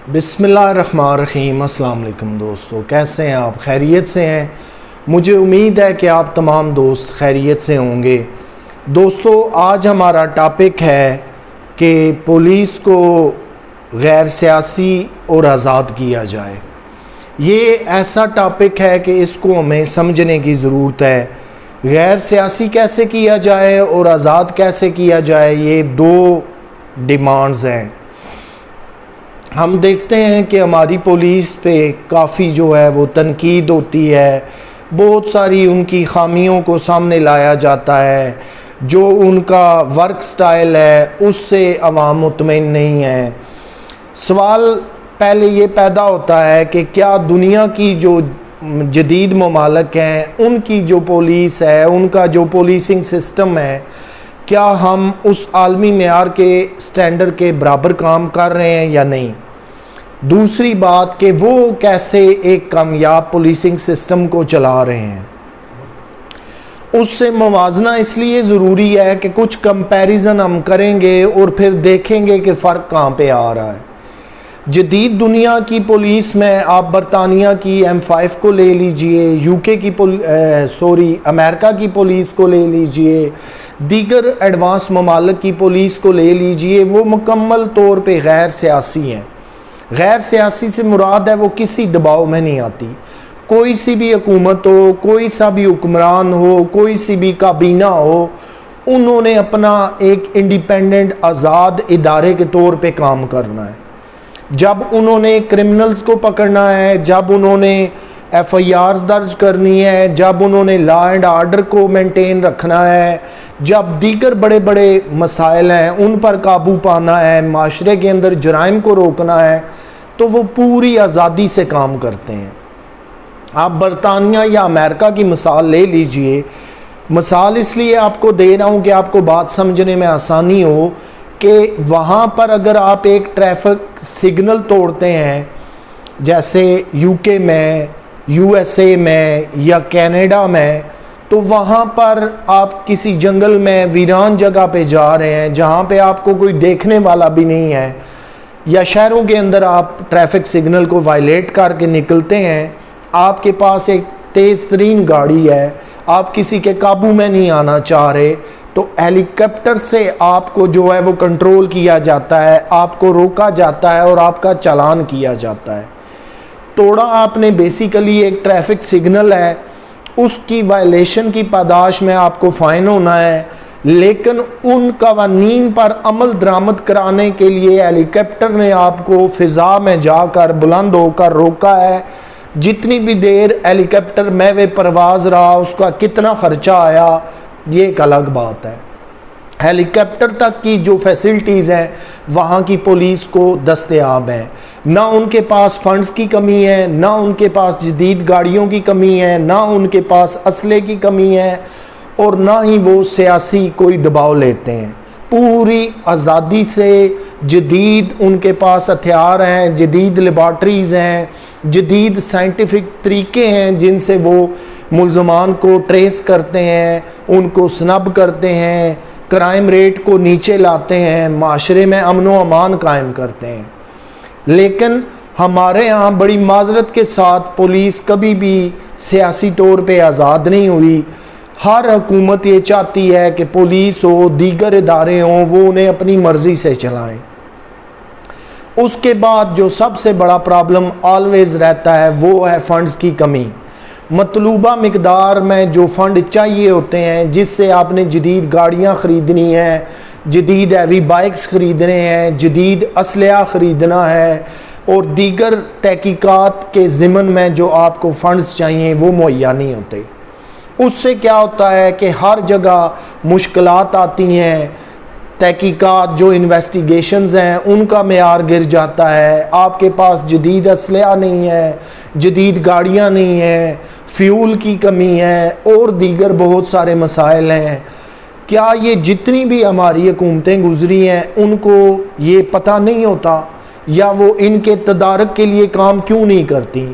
बिस्मिल्लाहिर्रहमानिर्रहीम। अस्सलाम वालेकुम दोस्तों, कैसे हैं आप? खैरियत से हैं? मुझे उम्मीद है कि आप तमाम दोस्त खैरियत से होंगे। दोस्तों, आज हमारा टॉपिक है कि पुलिस को गैर सियासी और आज़ाद किया जाए। ये ऐसा टॉपिक है कि इसको हमें समझने की ज़रूरत है। गैर सियासी कैसे किया जाए और आज़ाद कैसे किया जाए, ये दो डिमांड्स हैं। हम देखते हैं कि हमारी पुलिस पे काफ़ी जो है वो तनकीद होती है, बहुत सारी उनकी ख़ामियों को सामने लाया जाता है। जो उनका वर्क स्टाइल है उससे अवाम मुतमईन नहीं है। सवाल पहले ये पैदा होता है कि क्या दुनिया की जो जदीद ममालिक हैं उनकी जो पुलिस है, उनका जो पुलिसिंग सिस्टम है, क्या हम उस आलमी मेयार के स्टैंडर्ड के बराबर काम कर रहे हैं या नहीं। दूसरी बात कि वो कैसे एक कामयाब पुलिसिंग सिस्टम को चला रहे हैं, उससे मवाजना इसलिए ज़रूरी है कि कुछ कंपैरिजन हम करेंगे और फिर देखेंगे कि फ़र्क कहाँ पे आ रहा है। जदीद दुनिया की पुलिस में आप बरतानिया की M5 को ले लीजिए, यूके की अमेरिका की पुलिस को ले लीजिए, दीगर एडवांस ममालिक की पुलिस को ले लीजिए, वो मुकम्मल तौर पे गैर सियासी हैं। गैर सियासी से मुराद है वो किसी दबाव में नहीं आती। कोई सी भी हुकूमत हो, कोई सा भी हुक्मरान हो, कोई सी भी काबीना हो, उन्होंने अपना एक इंडिपेंडेंट आज़ाद इदारे के तौर पे काम करना है। जब उन्होंने क्रिमिनल्स को पकड़ना है, जब उन्होंने FIRs दर्ज करनी है, जब उन्होंने लॉ एंड आर्डर को मेंटेन रखना है, जब दीगर बड़े बड़े मसाइल हैं उन पर काबू पाना है, माशरे के अंदर जराइम को रोकना है, तो वो पूरी आज़ादी से काम करते हैं। आप बरतानिया या अमेरिका की मिसाल ले लीजिए। मिसाल इसलिए आपको दे रहा हूँ कि आपको बात समझने में आसानी हो कि वहाँ पर अगर आप एक ट्रैफिक सिग्नल तोड़ते हैं, जैसे UK में, USA में या कनाडा में, तो वहाँ पर आप किसी जंगल में वीरान जगह पे जा रहे हैं जहाँ पे आपको कोई देखने वाला भी नहीं है, या शहरों के अंदर आप ट्रैफिक सिग्नल को वायलेट करके निकलते हैं, आपके पास एक तेज़ तरीन गाड़ी है, आप किसी के काबू में नहीं आना चाह रहे, तो हेलीकॉप्टर से आपको जो है वो कंट्रोल किया जाता है, आपको रोका जाता है और आपका चालान किया जाता है। तोड़ा आपने बेसिकली एक ट्रैफिक सिग्नल है, उसकी वायलेशन की पादाश में आपको फ़ाइन होना है, लेकिन उन कवानीन पर अमल दरामद कराने के लिए हेलीकॉप्टर ने आपको फ़िज़ा में जाकर बुलंद होकर रोका है। जितनी भी देर हेलीकॉप्टर महवे परवाज़ रहा, उसका कितना ख़र्चा आया, ये एक अलग बात है। हेलीकॉप्टर तक की जो फैसिलिटीज़ हैं वहाँ की पुलिस को दस्तयाब हैं। ना उनके पास फ़ंड्स की कमी है, ना उनके पास जदीद गाड़ियों की कमी है, ना उनके पास असले की कमी है, और ना ही वो सियासी कोई दबाव लेते हैं। पूरी आज़ादी से जदीद उनके पास हथियार हैं, जदीद लेबॉर्ट्रीज़ हैं, जदीद साइंटिफिक तरीके हैं जिनसे वो मुल्ज़मान को ट्रेस करते हैं, उनको स्नब करते हैं, क्राइम रेट को नीचे लाते हैं, माशरे में अमन व अमान कायम करते हैं। लेकिन हमारे यहाँ बड़ी माजरत के साथ पुलिस कभी भी सियासी तौर पे आज़ाद नहीं हुई। हर हुकूमत ये चाहती है कि पुलिस हो, दीगर इदारे हों, वो उन्हें अपनी मर्ज़ी से चलाएं। उसके बाद जो सबसे बड़ा प्रॉब्लम ऑलवेज़ रहता है वो है फ़ंड्स की कमी। मतलूबा मिकदार में जो फ़ंड चाहिए होते हैं, जिससे आपने जदीद गाड़ियाँ ख़रीदनी है, जदीद हैवी बाइक्स ख़रीदने हैं, जदीद असलहा ख़रीदना है, और दीगर तहकीकात के ज़िमन में जो आपको फ़ंड्स चाहिए वो मुहैया नहीं होते। उससे क्या होता है कि हर जगह मुश्किलात आती हैं, तहकीकात जो इन्वेस्टिगेशंस हैं उनका मेयार गिर जाता है, आपके पास जदीद असलहा नहीं है, जदीद गाड़ियाँ नहीं हैं, फ्यूल की कमी है, और दीगर बहुत सारे मसाइल हैं। क्या ये जितनी भी हमारी हुकूमतें गुजरी हैं उनको ये पता नहीं होता, या वो इनके तदारक के लिए काम क्यों नहीं करती?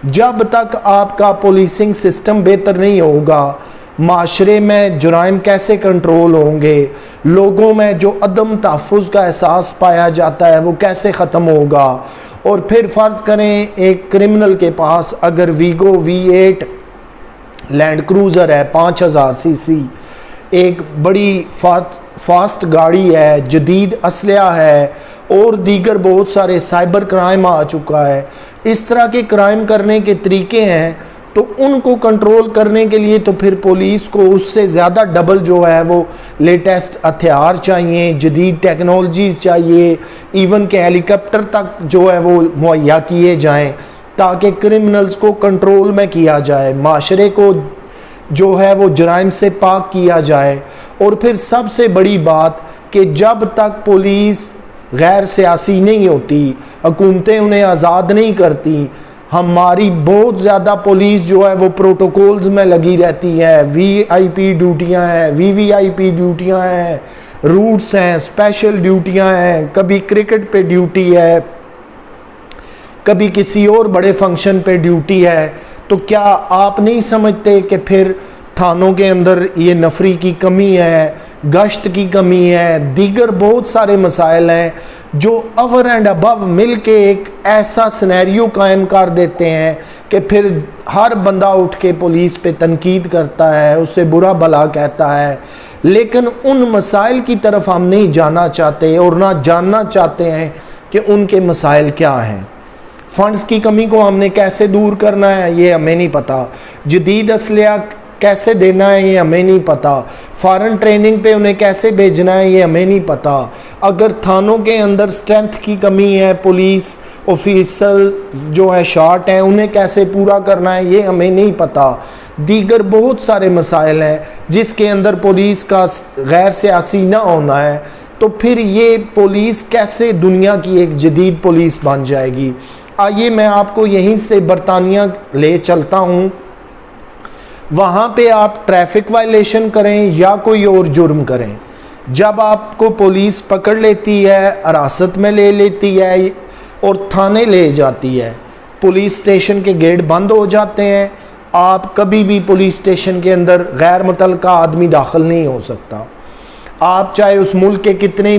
जब तक आपका पुलिसिंग सिस्टम बेहतर नहीं होगा, माशरे में जुराइम कैसे कंट्रोल होंगे, लोगों में जो अदम तहफ़्फ़ुज़ का एहसास पाया जाता है वो कैसे ख़त्म होगा, और फिर फ़र्ज़ करें एक क्रिमिनल के पास अगर वीगो V8 लैंड क्रूज़र है 5000 सीसी, एक बड़ी फास्ट गाड़ी है, जदीद असलहा है और दीगर बहुत सारे साइबर क्राइम आ चुका है, इस तरह के क्राइम करने के तरीके हैं, तो उनको कंट्रोल करने के लिए तो फिर पुलिस को उससे ज़्यादा डबल जो है वो लेटेस्ट हथियार चाहिए, जदीद टेक्नोलॉजीज़ चाहिए, इवन के हेलीकॉप्टर तक जो है वो मुहैया किए जाएं ताकि क्रिमिनल्स को कंट्रोल में किया जाए, माशरे को जो है वो जराइम से पाक किया जाए। और फिर सबसे बड़ी बात कि जब तक पुलिस गैर सियासी नहीं होती, हुकूमतें उन्हें आज़ाद नहीं करती, हमारी बहुत ज़्यादा पुलिस जो है वो प्रोटोकॉल्स में लगी रहती है, VIP ड्यूटियां हैं, VVIP ड्यूटियां हैं, रूट्स हैं, स्पेशल ड्यूटियां हैं, कभी क्रिकेट पे ड्यूटी है, कभी किसी और बड़े फंक्शन पे ड्यूटी है। तो क्या आप नहीं समझते कि फिर थानों के अंदर ये नफरी की कमी है, गश्त की कमी है, दीगर बहुत सारे मसाइल हैं जो ओवर एंड अबव मिल के एक ऐसा सिनेरियो कायम कर देते हैं कि फिर हर बंदा उठ के पुलिस पे तनकीद करता है, उससे बुरा भला कहता है, लेकिन उन मसाइल की तरफ हम नहीं जाना चाहते और ना जानना चाहते हैं कि उनके मसाइल क्या हैं। फंड्स की कमी को हमने कैसे दूर करना है ये हमें नहीं पता, जदीद असलहा कैसे देना है ये हमें नहीं पता, फॉरेन ट्रेनिंग पे उन्हें कैसे भेजना है ये हमें नहीं पता, अगर थानों के अंदर स्ट्रेंथ की कमी है, पुलिस ऑफिसर जो है शॉर्ट हैं, उन्हें कैसे पूरा करना है ये हमें नहीं पता। दीगर बहुत सारे मसाइल हैं जिसके अंदर पुलिस का गैर सियासी ना होना है, तो फिर ये पुलिस कैसे दुनिया की एक जदीद पुलिस बन जाएगी। आइए मैं आपको यहीं से बरतानिया ले चलता हूँ। वहाँ पे आप ट्रैफिक वायलेशन करें या कोई और जुर्म करें, जब आपको पुलिस पकड़ लेती है, हिरासत में ले लेती है और थाने ले जाती है, पुलिस स्टेशन के गेट बंद हो जाते हैं, आप कभी भी पुलिस स्टेशन के अंदर गैर मुतल्लका आदमी दाखिल नहीं हो सकता। आप चाहे उस मुल्क के कितने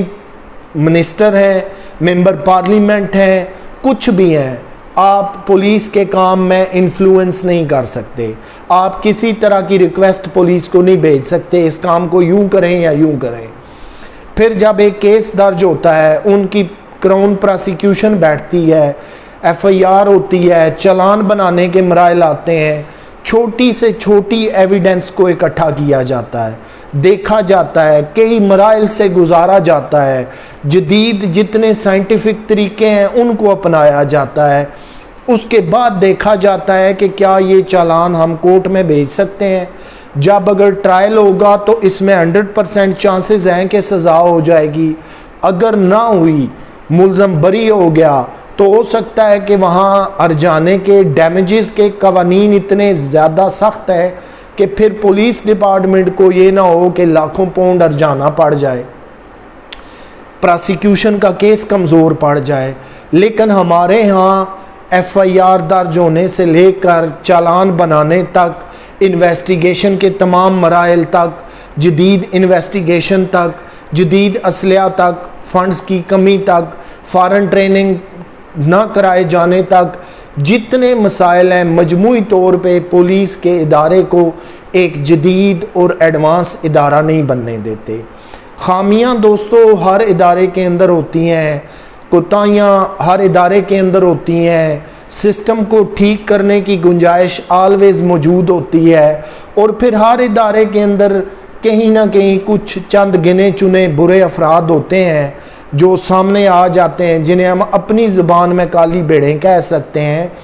मिनिस्टर हैं, मेंबर पार्लियामेंट हैं, कुछ भी हैं, आप पुलिस के काम में इन्फ्लुएंस नहीं कर सकते। आप किसी तरह की रिक्वेस्ट पुलिस को नहीं भेज सकते, इस काम को यूं करें या यूं करें। फिर जब एक केस दर्ज होता है, उनकी क्राउन प्रोसिक्यूशन बैठती है, FIR होती है, चालान बनाने के मराइल आते हैं, छोटी से छोटी एविडेंस को इकट्ठा किया जाता है, देखा जाता है, कई मराइल से गुजारा जाता है, जदीद जितने साइंटिफिक तरीके हैं उनको अपनाया जाता है, उसके बाद देखा जाता है कि क्या ये चालान हम कोर्ट में भेज सकते हैं। जब अगर ट्रायल होगा तो इसमें 100% चांसेस हैं कि सज़ा हो जाएगी, अगर ना हुई, मुलज़म बरी हो गया, तो हो सकता है कि वहाँ हर्जाने के डैमेजेस के कवानीन इतने ज़्यादा सख्त है कि फिर पुलिस डिपार्टमेंट को ये ना हो कि लाखों पाउंड हर्जाना पड़ जाए, प्रोसिक्यूशन का केस कमज़ोर पड़ जाए। लेकिन हमारे यहाँ FIR दर्ज होने से लेकर चालान बनाने तक, इन्वेस्टिगेशन के तमाम मराइल तक, जदीद इन्वेस्टिगेशन तक, जदीद असलहा तक, फंड्स की कमी तक, फॉरेन ट्रेनिंग ना कराए जाने तक, जितने मसाइल हैं, मजमूई तौर पे पुलिस के इदारे को एक जदीद और एडवांस इदारा नहीं बनने देते। खामियां दोस्तों हर इदारे के अंदर होती हैं, कोताहियाँ हर इदारे के अंदर होती हैं, सिस्टम को ठीक करने की गुंजाइश ऑलवेज़ मौजूद होती है, और फिर हर इदारे के अंदर कहीं ना कहीं कुछ चंद गिने चुने बुरे अफराद होते हैं जो सामने आ जाते हैं, जिन्हें हम अपनी ज़ुबान में काली भेड़ें कह सकते हैं।